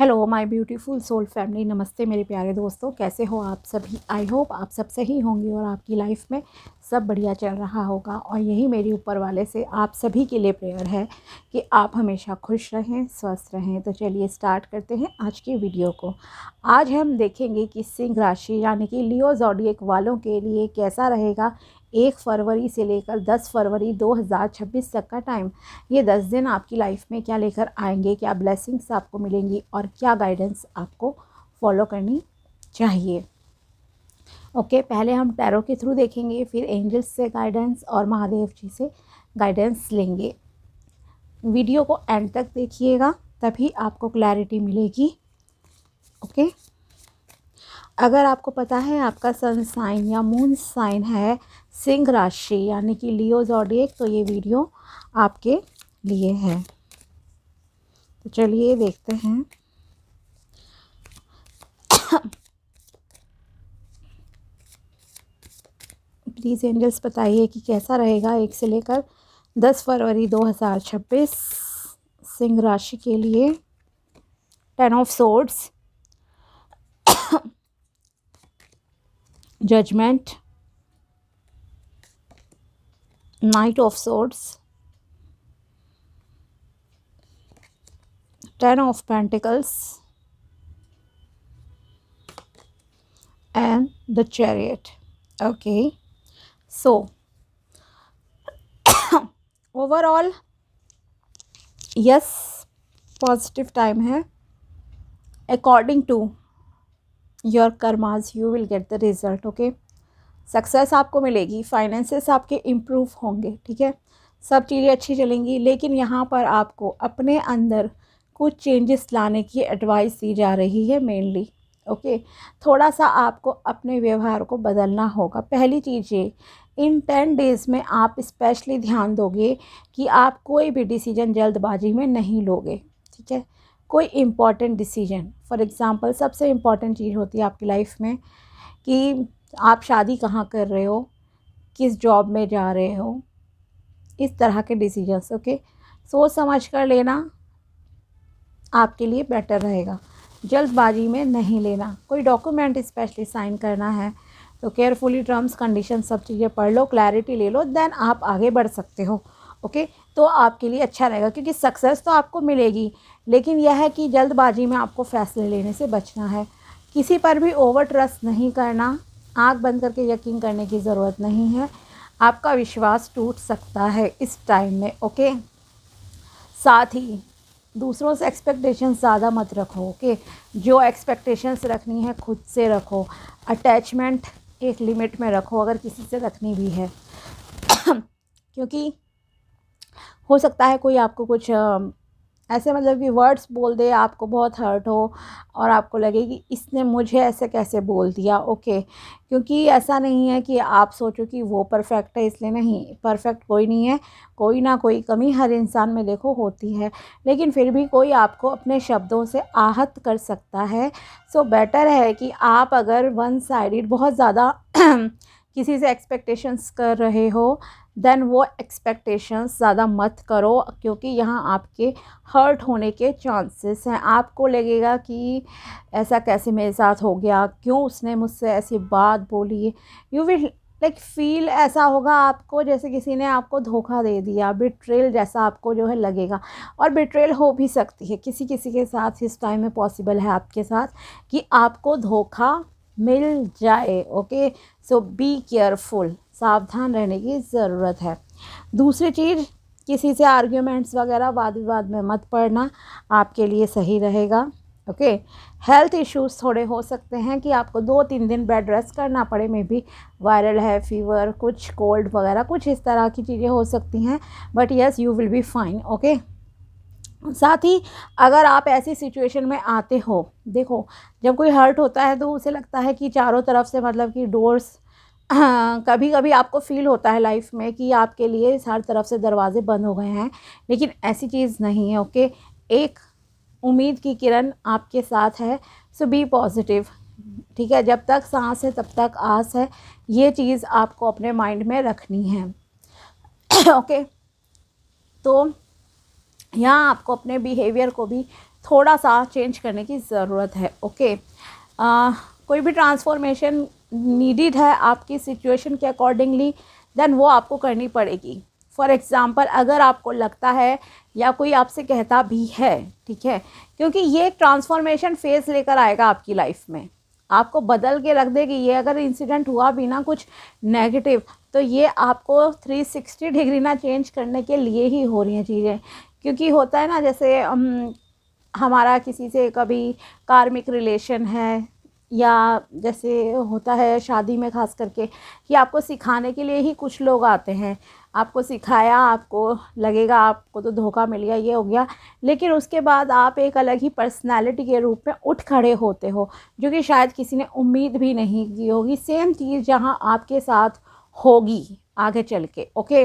Hello my beautiful soul family, नमस्ते मेरे प्यारे दोस्तों। कैसे हो आप सभी? आई होप आप सब सही होंगे और आपकी लाइफ में सब बढ़िया चल रहा होगा। और यही मेरी ऊपर वाले से आप सभी के लिए प्रेयर है कि आप हमेशा खुश रहें, स्वस्थ रहें। तो चलिए स्टार्ट करते हैं आज की वीडियो को। आज हम देखेंगे कि सिंह राशि यानी कि लियो ज़ोडिएक वालों के लिए कैसा रहेगा 1 फरवरी से लेकर 10 फरवरी 2026 तक का टाइम। ये 10 दिन आपकी लाइफ में क्या लेकर आएंगे, क्या ब्लेसिंग्स आपको मिलेंगी और क्या गाइडेंस आपको फॉलो करनी चाहिए। ओके, पहले हम टैरो के थ्रू देखेंगे, फिर एंजल्स से गाइडेंस और महादेव जी से गाइडेंस लेंगे। वीडियो को एंड तक देखिएगा, तभी आपको क्लैरिटी मिलेगी। ओके, अगर आपको पता है आपका सन साइन या मून साइन है सिंह राशि यानी कि लियो ज़ोडिएक, तो ये वीडियो आपके लिए है। तो चलिए देखते हैं। प्लीज़ एंजल्स बताइए कि कैसा रहेगा 1 से लेकर 10 फरवरी 2026 सिंह राशि के लिए। 10 of swords, judgement, knight of swords, 10 of pentacles and the chariot. Okay, so overall yes, positive time है। according to your karmas you will get the result. okay, success आपको मिलेगी, फाइनेंसेस आपके इम्प्रूव होंगे, ठीक है, सब चीज़ें अच्छी चलेंगी। लेकिन यहाँ पर आपको अपने अंदर कुछ चेंजेस लाने की एडवाइस दी जा रही है मेनली। ओके, थोड़ा सा आपको अपने व्यवहार को बदलना होगा। पहली चीज़ ये, इन 10 डेज़ में आप स्पेशली ध्यान दोगे कि आप कोई भी डिसीजन जल्दबाजी में नहीं लोगे, ठीक है। कोई इम्पॉर्टेंट डिसीजन, फॉर एग्ज़ाम्पल सबसे इम्पॉर्टेंट चीज़ होती है आपकी लाइफ में कि आप शादी कहाँ कर रहे हो, किस जॉब में जा रहे हो, इस तरह के डिसीजंस। ओके, सोच समझ कर लेना आपके लिए बेटर रहेगा, जल्दबाजी में नहीं लेना। कोई डॉक्यूमेंट स्पेशली साइन करना है तो केयरफुली टर्म्स कंडीशन सब चीज़ें पढ़ लो, क्लैरिटी ले लो, देन आप आगे बढ़ सकते हो। ओके, तो आपके लिए अच्छा रहेगा, क्योंकि सक्सेस तो आपको मिलेगी, लेकिन यह है कि जल्दबाजी में आपको फैसले लेने से बचना है। किसी पर भी ओवर ट्रस्ट नहीं करना, आँख बंद करके यकीन करने की ज़रूरत नहीं है, आपका विश्वास टूट सकता है इस टाइम में। ओके, साथ ही दूसरों से एक्सपेक्टेशंस ज़्यादा मत रखो। ओके, जो एक्सपेक्टेशंस रखनी है खुद से रखो, अटैचमेंट एक लिमिट में रखो अगर किसी से रखनी भी है क्योंकि हो सकता है कोई आपको कुछ ऐसे मतलब कि वर्ड्स बोल दे, आपको बहुत हर्ट हो और आपको लगे कि इसने मुझे ऐसे कैसे बोल दिया। ओके, क्योंकि ऐसा नहीं है कि आप सोचो कि वो परफेक्ट है, इसलिए नहीं, परफेक्ट कोई नहीं है, कोई ना कोई कमी हर इंसान में देखो होती है, लेकिन फिर भी कोई आपको अपने शब्दों से आहत कर सकता है। सो बेटर है कि आप अगर वन साइडेड बहुत ज़्यादा किसी से एक्सपेक्टेशंस कर रहे हो, देन वो एक्सपेक्टेशंस ज़्यादा मत करो, क्योंकि यहाँ आपके हर्ट होने के चांसेस हैं। आपको लगेगा कि ऐसा कैसे मेरे साथ हो गया, क्यों उसने मुझसे ऐसी बात बोली। यू विल लाइक फील, ऐसा होगा आपको जैसे किसी ने आपको धोखा दे दिया, बिट्रेल जैसा आपको जो है लगेगा। और बिट्रेल हो भी सकती है किसी किसी के साथ, इस टाइम में पॉसिबल है आपके साथ कि आपको धोखा मिल जाए। ओके, सो बी केयरफुल, सावधान रहने की ज़रूरत है। दूसरी चीज़, किसी से आर्ग्यूमेंट्स वगैरह वाद विवाद में मत पड़ना, आपके लिए सही रहेगा। ओके, हेल्थ इश्यूज थोड़े हो सकते हैं कि आपको 2-3 दिन बेड रेस्ट करना पड़े, मे बी वायरल है, फीवर, कुछ कोल्ड वगैरह, कुछ इस तरह की चीज़ें हो सकती हैं, but yes you will be fine. Okay, साथ ही अगर आप ऐसी सिचुएशन में आते हो, देखो जब कोई हर्ट होता है तो उसे लगता है कि चारों तरफ से मतलब कि डोर्स, कभी कभी आपको फील होता है लाइफ में कि आपके लिए हर तरफ से दरवाजे बंद हो गए हैं, लेकिन ऐसी चीज़ नहीं है। ओके, एक उम्मीद की किरण आपके साथ है, सो बी पॉजिटिव, ठीक है। जब तक सांस है तब तक आस है, ये चीज़ आपको अपने माइंड में रखनी है। ओके, तो यहाँ आपको अपने बिहेवियर को भी थोड़ा सा चेंज करने की ज़रूरत है। ओके, कोई भी ट्रांसफॉर्मेशन नीडिड है आपकी सिचुएशन के अकॉर्डिंगली, देन वो आपको करनी पड़ेगी। फॉर एग्ज़ाम्पल, अगर आपको लगता है या कोई आपसे कहता भी है, ठीक है, क्योंकि ये एक ट्रांसफॉर्मेशन फेज़ लेकर आएगा आपकी लाइफ में, आपको बदल के रख देगी। ये अगर इंसिडेंट हुआ भी ना कुछ नेगेटिव, तो ये आपको 360 डिग्री ना चेंज करने के लिए ही हो रही हैं चीज़ें। क्योंकि होता है ना, जैसे हमारा किसी से कभी कार्मिक रिलेशन है, या जैसे होता है शादी में ख़ास करके, कि आपको सिखाने के लिए ही कुछ लोग आते हैं। आपको सिखाया, आपको लगेगा आपको तो धोखा मिल गया, ये हो गया, लेकिन उसके बाद आप एक अलग ही पर्सनालिटी के रूप में उठ खड़े होते हो, जो कि शायद किसी ने उम्मीद भी नहीं की होगी। सेम चीज़ जहाँ आपके साथ होगी आगे चल के। ओके,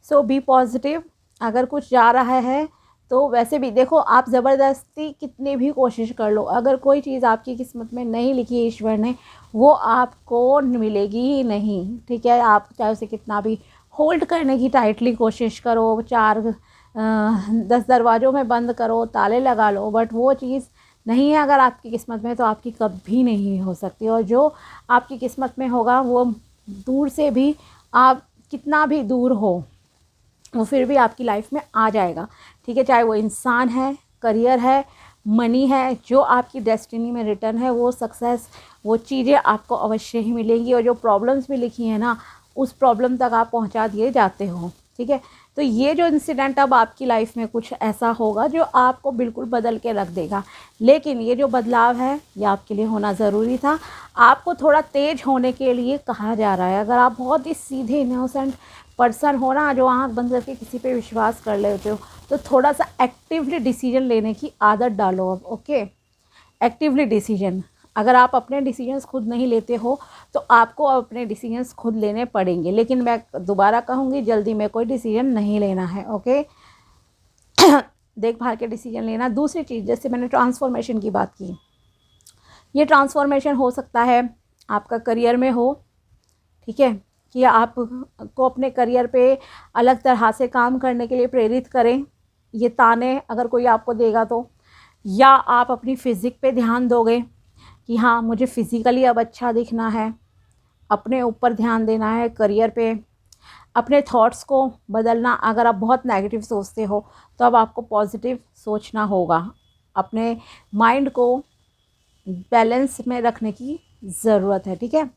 सो बी पॉजिटिव। अगर कुछ जा रहा है तो वैसे भी देखो, आप ज़बरदस्ती कितनी भी कोशिश कर लो, अगर कोई चीज़ आपकी किस्मत में नहीं लिखी है ईश्वर ने, वो आपको मिलेगी ही नहीं। ठीक है, आप चाहे उसे कितना भी होल्ड करने की टाइटली कोशिश करो, 10 दरवाज़ों में बंद करो, ताले लगा लो, बट वो चीज़ नहीं है अगर आपकी किस्मत में, तो आपकी कभी नहीं हो सकती। और जो आपकी किस्मत में होगा वो दूर से भी, आप कितना भी दूर हो, वो फिर भी आपकी लाइफ में आ जाएगा। ठीक है, चाहे वो इंसान है, करियर है, मनी है, जो आपकी डेस्टिनी में रिटर्न है, वो सक्सेस, वो चीज़ें आपको अवश्य ही मिलेंगी। और जो प्रॉब्लम्स भी लिखी हैं ना, उस प्रॉब्लम तक आप पहुंचा दिए जाते हो। ठीक है, तो ये जो इंसिडेंट अब आपकी लाइफ में कुछ ऐसा होगा जो आपको बिल्कुल बदल के रख देगा, लेकिन ये जो बदलाव है ये आपके लिए होना ज़रूरी था। आपको थोड़ा तेज़ होने के लिए कहा जा रहा है। अगर आप बहुत ही सीधे इनोसेंट पर्सन हो ना, जो आँख बंद करके किसी पे विश्वास कर लेते हो, तो थोड़ा सा एक्टिवली डिसीजन लेने की आदत डालो अब। ओके, एक्टिवली डिसीजन, अगर आप अपने डिसीजंस खुद नहीं लेते हो तो आपको अपने डिसीजंस खुद लेने पड़ेंगे। लेकिन मैं दोबारा कहूँगी, जल्दी में कोई डिसीजन नहीं लेना है। ओके, देखभाल के डिसीजन लेना। दूसरी चीज़, जैसे मैंने ट्रांसफॉर्मेशन की बात की, ये ट्रांसफॉर्मेशन हो सकता है आपका करियर में हो। ठीक है, कि आपको अपने करियर पे अलग तरह से काम करने के लिए प्रेरित करें, ये ताने अगर कोई आपको देगा तो। या आप अपनी फ़िज़िक पे ध्यान दोगे कि हाँ, मुझे फ़िज़िकली अब अच्छा दिखना है, अपने ऊपर ध्यान देना है, करियर पे। अपने थॉट्स को बदलना, अगर आप बहुत नेगेटिव सोचते हो तो अब आपको पॉजिटिव सोचना होगा। अपने माइंड को बैलेंस में रखने की ज़रूरत है। ठीक है,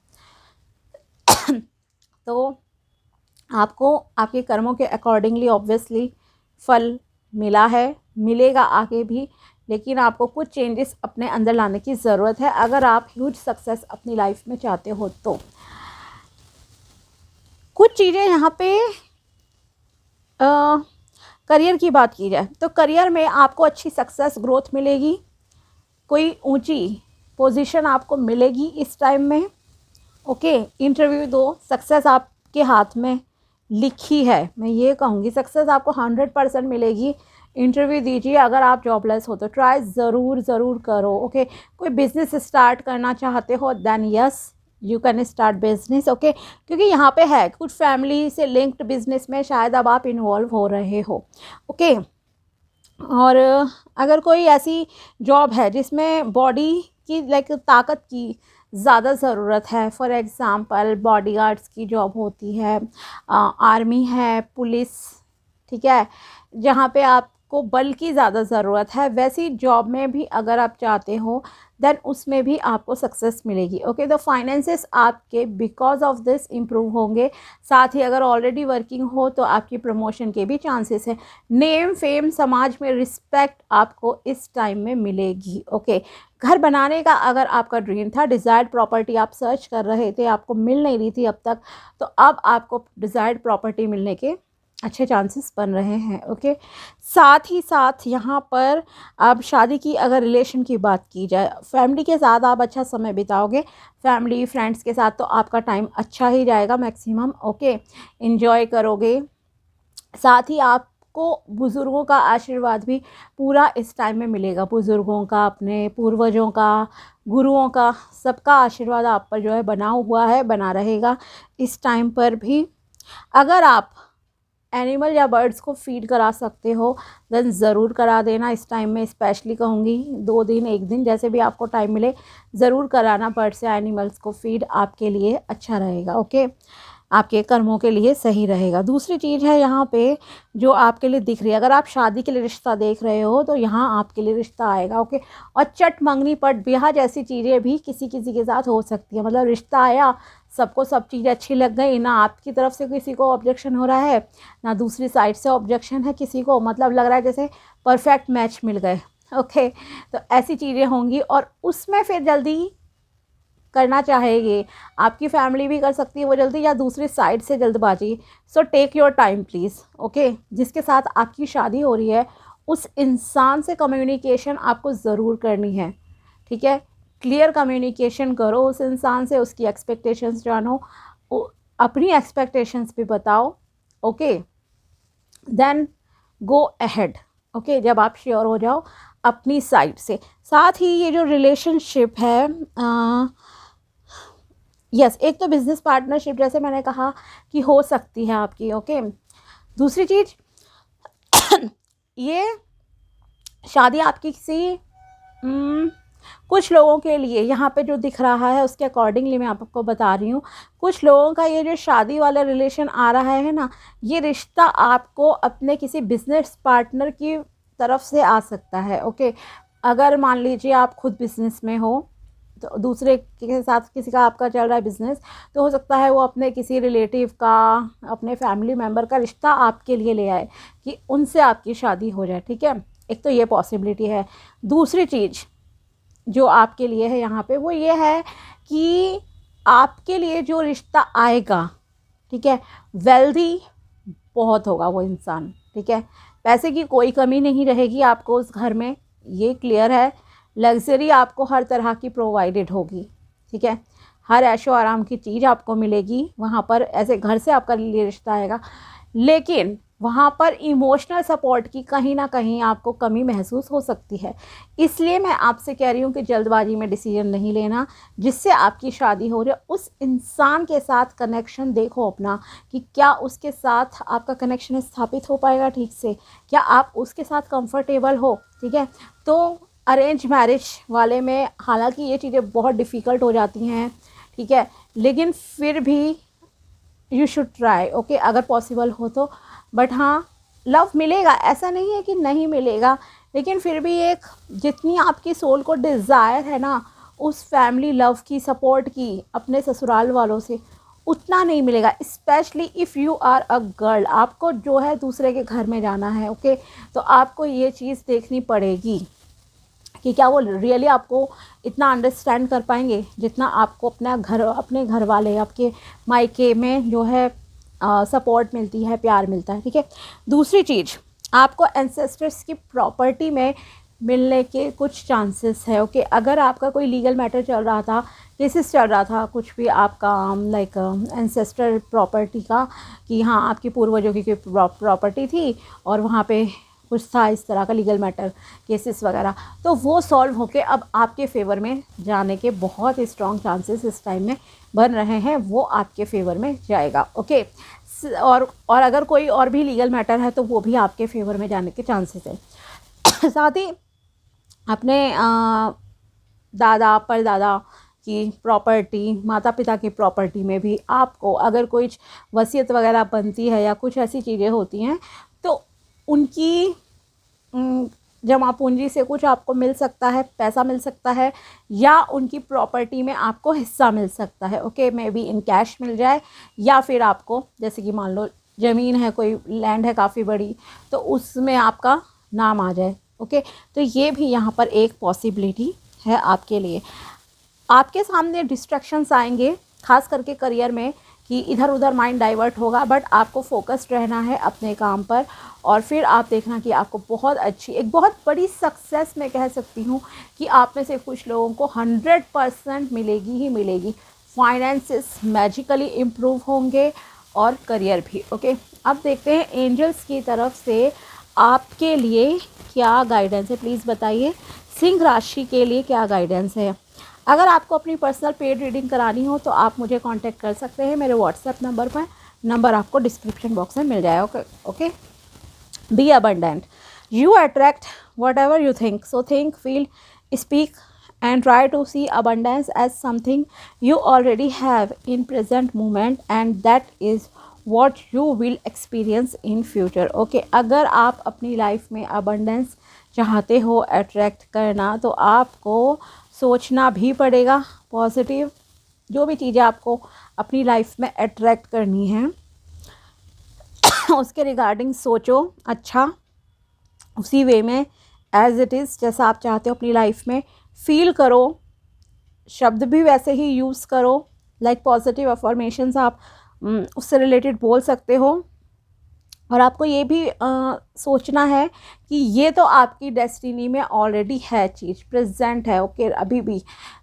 तो आपको आपके कर्मों के अकॉर्डिंगली ऑब्वियसली फल मिला है, मिलेगा आगे भी, लेकिन आपको कुछ चेंजेस अपने अंदर लाने की ज़रूरत है अगर आप ह्यूज सक्सेस अपनी लाइफ में चाहते हो तो। कुछ चीज़ें यहाँ पे करियर की बात की जाए तो करियर में आपको अच्छी सक्सेस ग्रोथ मिलेगी, कोई ऊंची पोजीशन आपको मिलेगी इस टाइम में। ओके, इंटरव्यू दो, सक्सेस आपके हाथ में लिखी है। मैं ये कहूँगी सक्सेस आपको 100% मिलेगी। इंटरव्यू दीजिए, अगर आप जॉबलेस हो तो ट्राई ज़रूर करो। ओके, कोई बिज़नेस स्टार्ट करना चाहते हो, then yes you can start business. Okay, क्योंकि यहाँ पे है कुछ फैमिली से लिंक्ड बिजनेस में शायद अब आप इन्वॉल्व हो रहे हो। ओके, और अगर कोई ऐसी जॉब है जिसमें बॉडी की लाइक ताकत की ज़्यादा ज़रूरत है, फॉर एग्ज़ाम्पल बॉडीगार्ड्स की जॉब होती है, आर्मी है, पुलिस, ठीक है, जहाँ पे आपको बल की ज़्यादा ज़रूरत है, वैसी जॉब में भी अगर आप चाहते हो देन उसमें भी आपको सक्सेस मिलेगी। ओके, तो फाइनेंसेस आपके बिकॉज ऑफ दिस इम्प्रूव होंगे। साथ ही अगर ऑलरेडी वर्किंग हो तो आपकी प्रमोशन के भी चांसेस है। नेम फेम, समाज में रिस्पेक्ट आपको इस टाइम में मिलेगी। ओके, घर बनाने का अगर आपका ड्रीम था, डिज़ायर्ड प्रॉपर्टी आप सर्च कर रहे थे, आपको मिल नहीं रही थी अब तक, तो अब आपको डिज़ायर्ड प्रॉपर्टी मिलने के अच्छे चांसेस बन रहे हैं। ओके, साथ ही साथ यहाँ पर अब शादी की अगर रिलेशन की बात की जाए, फैमिली के साथ आप अच्छा समय बिताओगे, फैमिली फ्रेंड्स के साथ तो आपका टाइम अच्छा ही जाएगा मैक्सिमम। ओके, इन्जॉय करोगे। साथ ही आपको बुज़ुर्गों का आशीर्वाद भी पूरा इस टाइम में मिलेगा। बुज़ुर्गों का, अपने पूर्वजों का, गुरुओं का, सबका आशीर्वाद आप पर जो है बना हुआ है, बना रहेगा इस टाइम पर भी। अगर आप एनिमल या बर्ड्स को फीड करा सकते हो देन ज़रूर करा देना। इस टाइम में स्पेशली कहूँगी 2 दिन 1 दिन जैसे भी आपको टाइम मिले ज़रूर कराना बर्ड्स या एनिमल्स को फीड, आपके लिए अच्छा रहेगा। ओके, आपके कर्मों के लिए सही रहेगा। दूसरी चीज़ है यहाँ पे जो आपके लिए दिख रही है, अगर आप शादी के लिए रिश्ता देख रहे हो तो यहाँ आपके लिए रिश्ता आएगा। ओके, और चट मंगनी पट ब्याह जैसी चीज़ें भी किसी किसी के साथ हो सकती है। मतलब रिश्ता आया, सबको सब चीज़ें अच्छी लग गई, ना आपकी तरफ से किसी को ऑब्जेक्शन हो रहा है ना दूसरी साइड से ऑब्जेक्शन है किसी को, मतलब लग रहा है जैसे परफेक्ट मैच मिल गए। ओके, तो ऐसी चीज़ें होंगी और उसमें फिर जल्दी करना चाहेंगे, आपकी फैमिली भी कर सकती है वो जल्दी, या दूसरी साइड से जल्दबाजी। So take your time please. Okay, जिसके साथ आपकी शादी हो रही है उस इंसान से कम्युनिकेशन आपको ज़रूर करनी है। ठीक है, क्लियर कम्युनिकेशन करो उस इंसान से, उसकी एक्सपेक्टेशंस जानो, अपनी एक्सपेक्टेशंस भी बताओ। Okay, then go ahead. Okay, जब आप श्योर हो जाओ अपनी साइड से। साथ ही ये जो रिलेशनशिप है यस, एक तो बिजनेस पार्टनरशिप जैसे मैंने कहा कि हो सकती है आपकी। ओके, दूसरी चीज़ ये शादी आपकी किसी कुछ लोगों के लिए यहाँ पे जो दिख रहा है उसके अकॉर्डिंगली मैं आपको बता रही हूँ। कुछ लोगों का ये जो शादी वाला रिलेशन आ रहा है ना, ये रिश्ता आपको अपने किसी बिजनेस पार्टनर की तरफ से आ सकता है। ओके, अगर मान लीजिए आप खुद बिजनेस में हो तो दूसरे के साथ किसी का आपका चल रहा है बिजनेस, तो हो सकता है वो अपने किसी रिलेटिव का, अपने फैमिली मेम्बर का रिश्ता आपके लिए ले आए कि उनसे आपकी शादी हो जाए। ठीक है, एक तो ये पॉसिबिलिटी है। दूसरी चीज़ जो आपके लिए है यहाँ पे वो ये है कि आपके लिए जो रिश्ता आएगा, ठीक है, वेल्दी बहुत होगा वो इंसान। ठीक है, पैसे की कोई कमी नहीं रहेगी आपको उस घर में, ये क्लियर है। लग्जरी आपको हर तरह की प्रोवाइडेड होगी। ठीक है, हर ऐशो आराम की चीज़ आपको मिलेगी वहाँ पर, ऐसे घर से आपका लिए रिश्ता आएगा। लेकिन वहाँ पर इमोशनल सपोर्ट की कहीं ना कहीं आपको कमी महसूस हो सकती है। इसलिए मैं आपसे कह रही हूँ कि जल्दबाजी में डिसीजन नहीं लेना। जिससे आपकी शादी हो रही है उस इंसान के साथ कनेक्शन देखो अपना कि क्या उसके साथ आपका कनेक्शन स्थापित हो पाएगा ठीक से, क्या आप उसके साथ कंफर्टेबल हो। ठीक है, तो अरेंज मैरिज वाले में हालांकि ये चीज़ें बहुत डिफ़िकल्ट हो जाती हैं। ठीक है, लेकिन फिर भी यू शुड ट्राई। ओके, अगर पॉसिबल हो तो। बट हाँ, लव मिलेगा, ऐसा नहीं है कि नहीं मिलेगा, लेकिन फिर भी एक जितनी आपकी सोल को डिज़ायर है ना उस फैमिली लव की, सपोर्ट की अपने ससुराल वालों से, उतना नहीं मिलेगा। Specially if you are a girl, आपको जो है दूसरे के घर में जाना है। ओके, तो आपको ये चीज़ देखनी पड़ेगी कि क्या वो रियली आपको इतना अंडरस्टैंड कर पाएंगे जितना आपको अपने घर वाले, आपके मायके में जो है सपोर्ट मिलती है, प्यार मिलता है। ठीक है, दूसरी चीज़ आपको एंसेस्टर्स की प्रॉपर्टी में मिलने के कुछ चांसेस है। ओके, अगर आपका कोई लीगल मैटर चल रहा था, केसेस चल रहा था, कुछ भी आपका लाइक एंसेस्टर प्रॉपर्टी का कि हाँ आपकी पूर्वजों की कोई प्रॉपर्टी थी और वहाँ पे कुछ था इस तरह का लीगल मैटर, केसेस वगैरह, तो वो सॉल्व होके अब आपके फेवर में जाने के बहुत ही स्ट्रॉन्ग चांसेस इस टाइम में बन रहे हैं, वो आपके फेवर में जाएगा। ओके, और अगर कोई और भी लीगल मैटर है तो वो भी आपके फेवर में जाने के चांसेस है। साथ ही अपने दादा परदादा की प्रॉपर्टी, माता पिता की प्रॉपर्टी में भी आपको अगर कोई वसीयत वगैरह बनती है या कुछ ऐसी चीज़ें होती हैं तो उनकी जमा पूंजी से कुछ आपको मिल सकता है, पैसा मिल सकता है, या उनकी प्रॉपर्टी में आपको हिस्सा मिल सकता है। Okay, maybe in cash मिल जाए, या फिर आपको जैसे कि मान लो ज़मीन है, कोई लैंड है काफ़ी बड़ी, तो उसमें आपका नाम आ जाए। ओके, तो ये भी यहाँ पर एक पॉसिबिलिटी है आपके लिए। आपके सामने डिस्ट्रैक्शंस आएंगे खास करके करियर में कि इधर उधर माइंड डाइवर्ट होगा, बट आपको फोकस्ड रहना है अपने काम पर, और फिर आप देखना कि आपको बहुत अच्छी, एक बहुत बड़ी सक्सेस मैं कह सकती हूँ कि आप में से कुछ लोगों को 100% मिलेगी ही मिलेगी। फाइनेंसेस मैजिकली इम्प्रूव होंगे और करियर भी। ओके, अब देखते हैं एंजल्स की तरफ से आपके लिए क्या गाइडेंस है, प्लीज़ बताइए। सिंह राशि के लिए क्या गाइडेंस है। अगर आपको अपनी पर्सनल पेड रीडिंग करानी हो तो आप मुझे कांटेक्ट कर सकते हैं मेरे व्हाट्सएप नंबर पर नंबर आपको डिस्क्रिप्शन बॉक्स में मिल जाएगा। Okay, be abundant, you attract whatever you think, so think, feel, speak and try to see abundance as something you already have in present moment, and that is what you will experience in future. Okay, अगर आप अपनी life में abundance चाहते हो attract करना, तो आपको सोचना भी पड़ेगा पॉजिटिव। जो भी चीज़ें आपको अपनी लाइफ में अट्रैक्ट करनी है उसके रिगार्डिंग सोचो अच्छा, उसी वे में एज इट इज़ जैसा आप चाहते हो अपनी लाइफ में फील करो, शब्द भी वैसे ही यूज़ करो, लाइक पॉजिटिव अफर्मेशंस आप उससे रिलेटेड बोल सकते हो। और आपको ये भी सोचना है कि ये तो आपकी डेस्टिनी में ऑलरेडी है, चीज़ प्रेजेंट है। ओके, अभी भी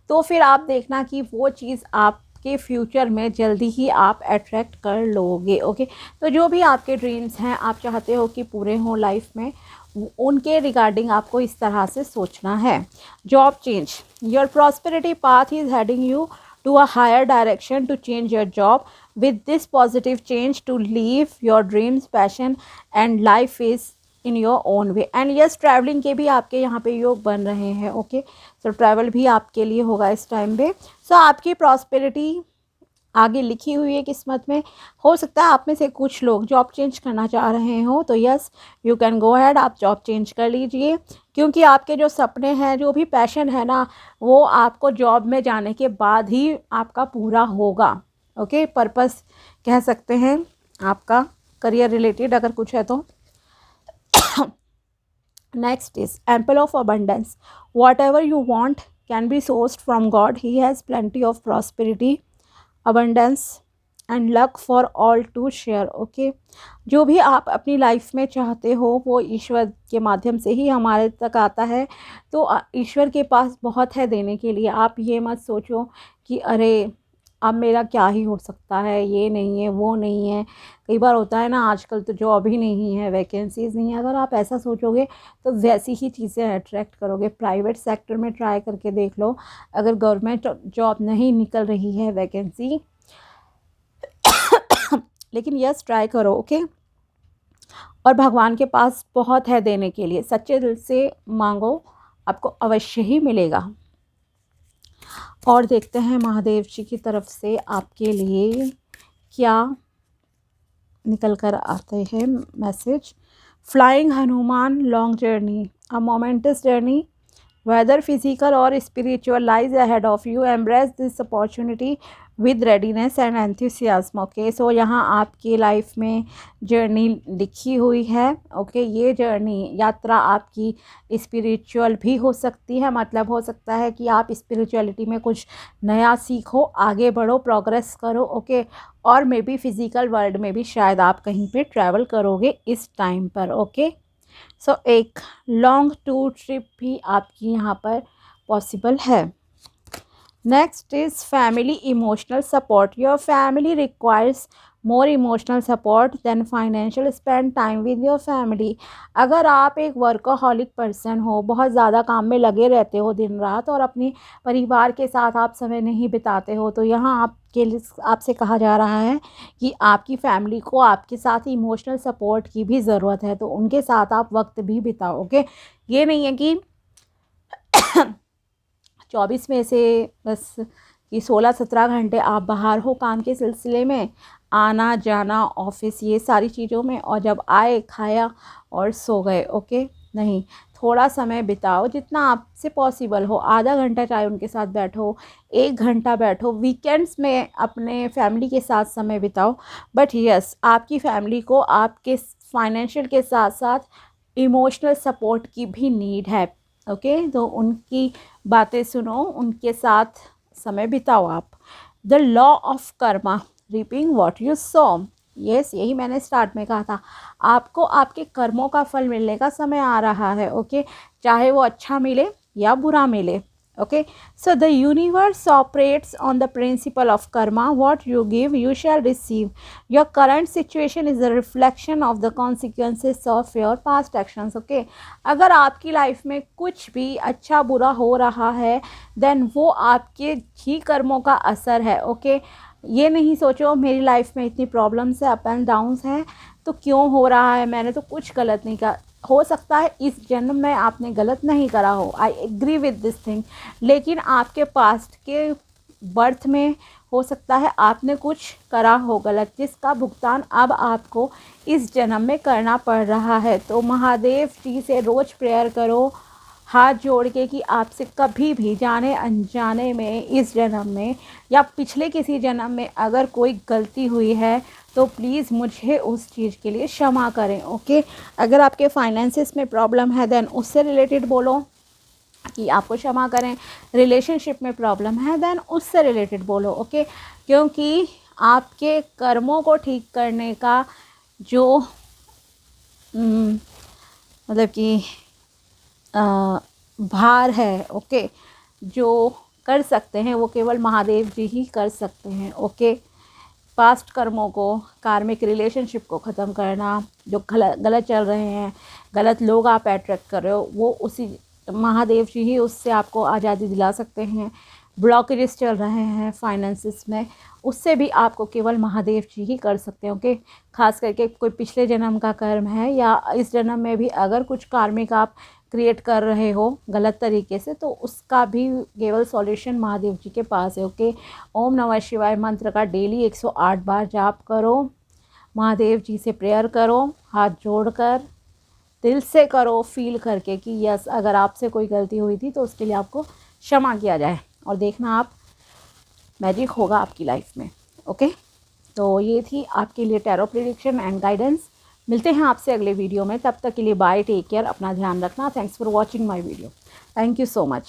तो फिर आप देखना कि वो चीज़ आपके फ्यूचर में जल्दी ही आप अट्रैक्ट कर लोगे। ओके, तो जो भी आपके ड्रीम्स हैं, आप चाहते हो कि पूरे हों लाइफ में, उनके रिगार्डिंग आपको इस तरह से सोचना है। Job change, your prosperity path is heading you to a higher direction to change your job. With this positive change to live your dreams, passion and life is in your own way. And yes, traveling के भी आपके यहाँ पे योग बन रहे हैं। Okay, सो travel भी आपके लिए होगा इस टाइम पे। सो आपकी प्रॉस्पेरिटी आगे लिखी हुई है किस्मत में। हो सकता है आप में से कुछ लोग जॉब चेंज करना चाह रहे हो, तो yes you can go ahead, आप जॉब चेंज कर लीजिए, क्योंकि आपके जो सपने हैं, जो भी पैशन है ना, वो आपको जॉब में जाने के बाद ही आपका पूरा होगा। ओके, पर्पस कह सकते हैं आपका करियर रिलेटेड अगर कुछ है तो। Next is ample of abundance, whatever you want can be sourced from God, he has plenty of prosperity, abundance and luck for all to share. Okay, जो भी आप अपनी लाइफ में चाहते हो वो ईश्वर के माध्यम से ही हमारे तक आता है। तो ईश्वर के पास बहुत है देने के लिए। आप ये मत सोचो कि अरे अब मेरा क्या ही हो सकता है, ये नहीं है, वो नहीं है। कई बार होता है ना, आजकल तो जॉब ही नहीं है, वैकेंसीज़ नहीं है। अगर आप ऐसा सोचोगे तो वैसी ही चीज़ें अट्रैक्ट करोगे। प्राइवेट सेक्टर में ट्राई करके देख लो, अगर गवर्नमेंट जॉब नहीं निकल रही है वैकेंसी लेकिन यस ट्राई करो। ओके, और भगवान के पास बहुत है देने के लिए, सच्चे दिल से मांगो, आपको अवश्य ही मिलेगा। और देखते हैं महादेव जी की तरफ से आपके लिए क्या निकल कर आते हैं message. Flying Hanuman, long journey, a moments journey, whether physical or spiritual lies ahead of you, embrace this opportunity with readiness and enthusiasm. Okay, so यहाँ आपकी लाइफ में जर्नी लिखी हुई है। ओके, ये जर्नी यात्रा आपकी स्पिरिचुअल भी हो सकती है, मतलब हो सकता है कि आप स्पिरिचुअलिटी में कुछ नया सीखो, आगे बढ़ो, प्रोग्रेस करो। ओके, और मे बी फिज़िकल वर्ल्ड में भी शायद आप कहीं पे ट्रैवल करोगे इस टाइम पर। ओके, सो एक लॉन्ग टूर ट्रिप भी आपकी यहाँ पर पॉसिबल है। Next is family emotional support, your family requires more emotional support than financial, spend time with your family. अगर आप एक वर्कोहॉलिक पर्सन हो, बहुत ज़्यादा काम में लगे रहते हो दिन रात, और अपने परिवार के साथ आप समय नहीं बिताते हो, तो यहाँ आपके लिए आपसे कहा जा रहा है कि आपकी फैमिली को आपके साथ इमोशनल सपोर्ट की भी ज़रूरत है, तो उनके साथ आप वक्त भी बिताओगे। ये नहीं है कि 24 में से बस कि 16-17 घंटे आप बाहर हो काम के सिलसिले में, आना जाना ऑफिस, ये सारी चीज़ों में, और जब आए खाया और सो गए। ओके, नहीं, थोड़ा समय बिताओ जितना आपसे पॉसिबल हो। आधा घंटा चाहे उनके साथ बैठो, 1 घंटा बैठो, वीकेंड्स में अपने फैमिली के साथ समय बिताओ। बट यस, आपकी फैमिली को आपके फाइनेंशियल के साथ साथ इमोशनल सपोर्ट की भी नीड है। ओके, तो उनकी बातें सुनो, उनके साथ समय बिताओ आप। The law of Karma, reaping what you so, yes, यही मैंने स्टार्ट में कहा था, आपको आपके कर्मों का फल मिलने का समय आ रहा है। ओके, चाहे वो अच्छा मिले या बुरा मिले। Okay, so the universe operates on the principle of Karma, what you give you shall receive, your current situation is the reflection of the consequences of your past actions. Okay, अगर आपकी लाइफ में कुछ भी अच्छा बुरा हो रहा है, देन वो आपके ही कर्मों का असर है। ओके, ये नहीं सोचो मेरी लाइफ में इतनी प्रॉब्लम्स है, अप एंड डाउन्स हैं, तो क्यों हो रहा है, मैंने तो कुछ गलत नहीं कहा। हो सकता है इस जन्म में आपने गलत नहीं करा हो, I agree with this thing, लेकिन आपके पास्ट के बर्थ में हो सकता है आपने कुछ करा हो गलत, जिसका भुगतान अब आपको इस जन्म में करना पड़ रहा है। तो महादेव जी से रोज़ प्रेयर करो हाथ जोड़ के कि आपसे कभी भी जाने अनजाने में इस जन्म में या पिछले किसी जन्म में अगर कोई गलती हुई है तो प्लीज़ मुझे उस चीज़ के लिए क्षमा करें। ओके, अगर आपके फाइनेंसिस में प्रॉब्लम है देन उससे रिलेटेड बोलो कि आपको क्षमा करें, रिलेशनशिप में प्रॉब्लम है देन उससे रिलेटेड बोलो। ओके, क्योंकि आपके कर्मों को ठीक करने का जो मतलब कि भार है, ओके, जो कर सकते हैं वो केवल महादेव जी ही कर सकते हैं। ओके, पास्ट कर्मों को, कार्मिक रिलेशनशिप को ख़त्म करना, जो गलत चल रहे हैं, गलत लोग आप अट्रैक्ट कर रहे हो, वो उसी महादेव जी ही उससे आपको आज़ादी दिला सकते हैं। ब्लॉकेजेस चल रहे हैं फाइनेंसिस में, उससे भी आपको केवल महादेव जी ही कर सकते हैं। ओके, खास करके कोई पिछले जन्म का कर्म है या इस जन्म में भी अगर कुछ कार्मिक आप क्रिएट कर रहे हो गलत तरीके से, तो उसका भी केवल सॉल्यूशन महादेव जी के पास है। ओके, ओम नमः शिवाय मंत्र का डेली 108 बार जाप करो, महादेव जी से प्रेयर करो, हाथ जोड़कर दिल से करो, फील करके कि यस अगर आपसे कोई गलती हुई थी तो उसके लिए आपको क्षमा किया जाए, और देखना आप मैजिक होगा आपकी लाइफ में। ओके, तो ये थी आपके लिए टैरो प्रेडिक्शन एंड गाइडेंस। मिलते हैं आपसे अगले वीडियो में, तब तक के लिए बाय, टेक केयर, अपना ध्यान रखना। Thanks for watching my video, thank you so much.